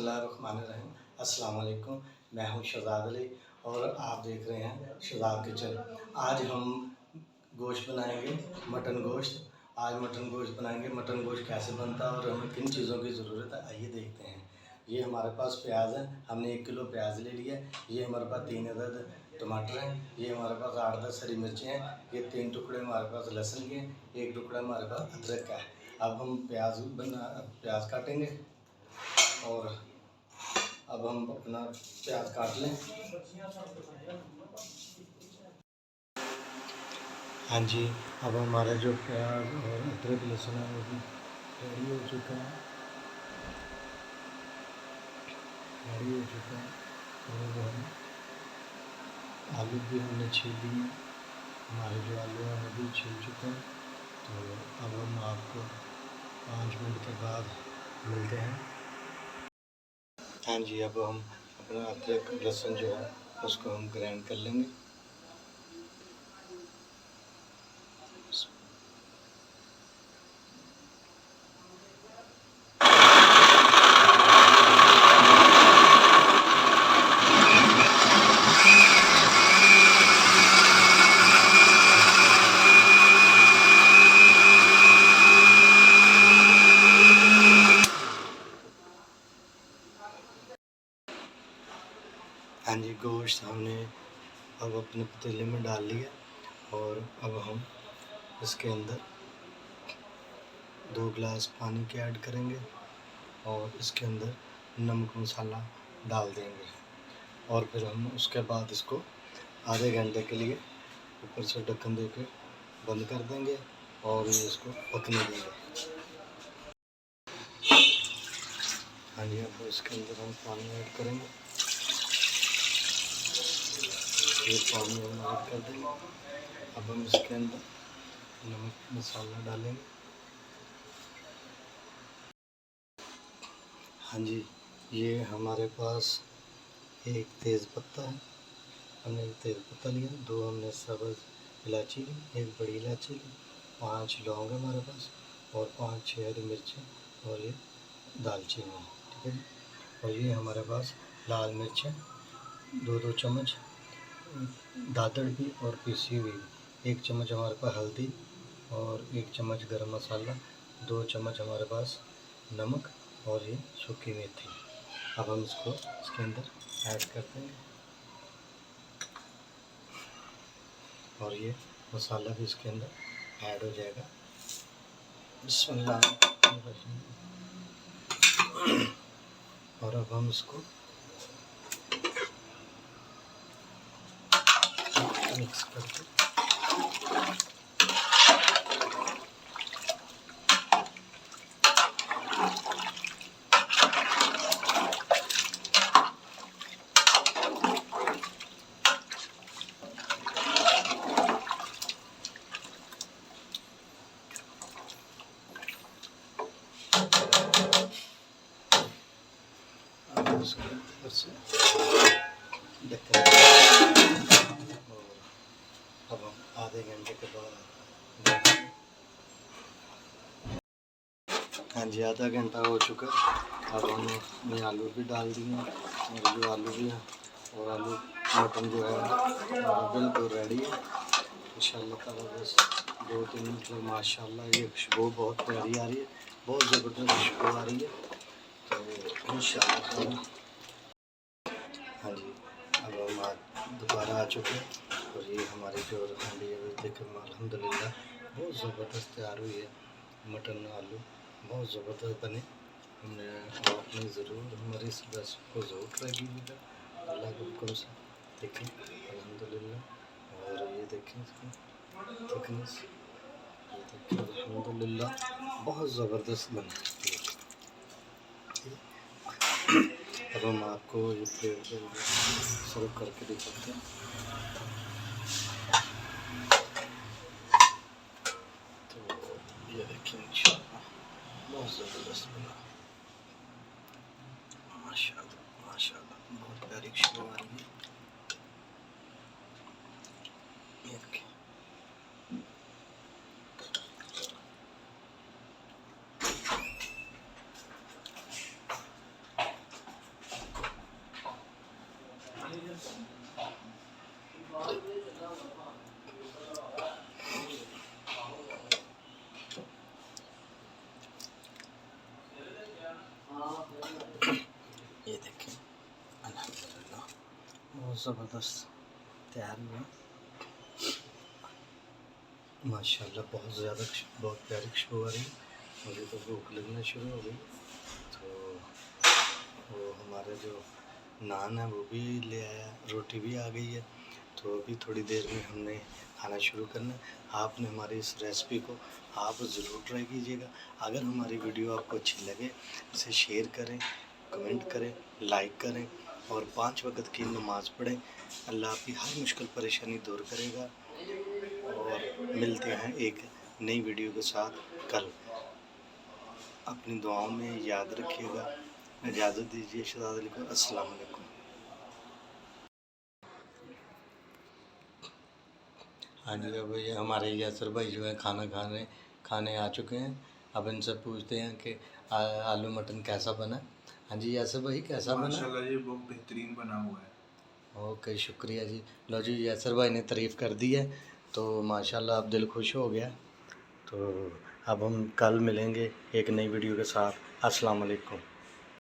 बिस्मिल्लाहिर्रहमानिर्रहीम। अस्सलाम वालेकुम। मैं हूं शहजाद अली और आप देख रहे हैं शहजाद किचन। आज हम गोश्त बनाएंगे, मटन गोश्त। आज मटन गोश्त बनाएंगे। मटन गोश्त कैसे बनता है और हमें किन चीज़ों की ज़रूरत है, आइए देखते हैं। ये हमारे पास प्याज है, हमने 1 किलो प्याज ले लिया। ये हमारे पास 3 अदद टमाटर हैं। ये हमारे पास 8-10 हरी मिर्चें हैं। ये 3 टुकड़े हमारे पास लहसुन के, 1 टुकड़ा हमारे पास अदरक का है। अब हम प्याज काटेंगे और अब हम अपना प्याज काट लें। हाँ जी, अब हमारा जो प्याज और अदरक लहसुन है वो भी रेडी हो चुका है। और हम आलू भी हमने छील लिए। हमारे जो आलू हैं वो भी छील चुके हैं। तो अब हम आपको 5 मिनट के बाद मिलते हैं। हाँ जी, अब हम अपना अदरक लहसुन जो है उसको हम ग्राइंड कर लेंगे। हाँ जी, गोश्त हमने अब अपने पतीले में डाल लिया और अब हम इसके अंदर 2 गिलास पानी के ऐड करेंगे और इसके अंदर नमक मसाला डाल देंगे और फिर हम उसके बाद इसको आधे घंटे के लिए ऊपर से ढक्कन दे के बंद कर देंगे और ये इसको पकने देंगे। हाँ जी, अब इसके अंदर हम पानी ऐड करेंगे। ये पानी हम ऐड कर देंगे। अब हम इसके अंदर नमक मसाला डालेंगे। हाँ जी, ये हमारे पास एक तेज़ पत्ता है। हमने एक तेज़ पत्ता लिया, 2 हमने सब्ज़ इलायची ली, 1 बड़ी इलायची ली, 5 लौंग है हमारे पास और 5-6 हरी मिर्चें और ये दालचीनी है। ठीक है जी। और ये हमारे पास लाल मिर्च है 2-2 चम्मच, दादड़ भी और पीसी हुई, 1 चम्मच हमारे पास हल्दी और 1 चम्मच गरम मसाला, 2 चम्मच हमारे पास नमक और ये सूखी मेथी। अब हम इसको इसके अंदर ऐड कर देंगे और ये मसाला भी इसके अंदर ऐड हो जाएगा। बिस्मिल्लाह। और अब हम इसको मिक्स करके ऊपर से ढक्कन और अब हम आधे घंटे के बाद। हाँ जी, आधा घंटा हो चुका। अब हमने आलू भी डाल दिए और जो आलू भी है और आलू मटन जो है बिल्कुल रेडी है इंशाअल्लाह ताला। बस 2-3 मिनट में माशाअल्लाह ये खुशबू बहुत प्यारी आ रही है, बहुत ज़बरदस्त खुशबू आ रही है। तो इंशाअल्लाह हाँ जी, अब हम दोबारा आ चुके हैं और ये हमारी जो हांडी है देखो अल्हम्दुलिल्लाह बहुत ज़बरदस्त तैयार हुई है। मटन आलू बहुत ज़बरदस्त बने। हमने आपने ज़रूर हमारी इस रेसिपी को ज़रूर ट्राई कीजिएगा अल्लाह के हुक्म से। देखें अल्हम्दुलिल्लाह और ये देखें इसकी थिकनेस, ये देखें अल्हम्दुलिल्लाह बहुत ज़बरदस्त बने। अब हम आपको ये प्लेट में सर्व करके दिखाते हैं। तो ये देखिए इंशाअल्लाह बहुत ज़बरदस्त बना, माशाअल्लाह माशाअल्लाह बहुत प्यारी खुशबू आ रही है। ये देखिए बहुत ज़बरदस्त तैयार हुआ माशाल्लाह। बहुत प्यारी खुशबू आ रही है। मुझे तो भूख लगना शुरू हो गई। तो वो हमारा जो नान है वो भी ले आया, रोटी भी आ गई है। तो अभी थोड़ी देर में हमने खाना शुरू करना है। आपने हमारी इस रेसिपी को आप ज़रूर ट्राई कीजिएगा। अगर हमारी वीडियो आपको अच्छी लगे इसे शेयर करें, कमेंट करें, लाइक करें और 5 वक्त की नमाज़ पढ़ें। अल्लाह आपकी हर मुश्किल परेशानी दूर करेगा। और मिलते हैं एक नई वीडियो के साथ कल। अपनी दुआओं में याद रखिएगा। इजाज़त दीजिए। शहज़ाद अली को अस्सलाम वालेकुम। हाँ जी, अब ये हमारे यासर भाई जो है खाने आ चुके हैं। अब इनसे पूछते हैं कि आलू मटन कैसा बना। हाँ जी यासर भाई, कैसा बना? माशाल्लाह जी, बहुत बेहतरीन बना हुआ है। ओके, शुक्रिया जी। लो जी, यासर भाई ने तारीफ़ कर दी है तो माशाल्लाह अब दिल खुश हो गया। तो अब हम कल मिलेंगे एक नई वीडियो के साथ। अस्सलाम वालेकुम।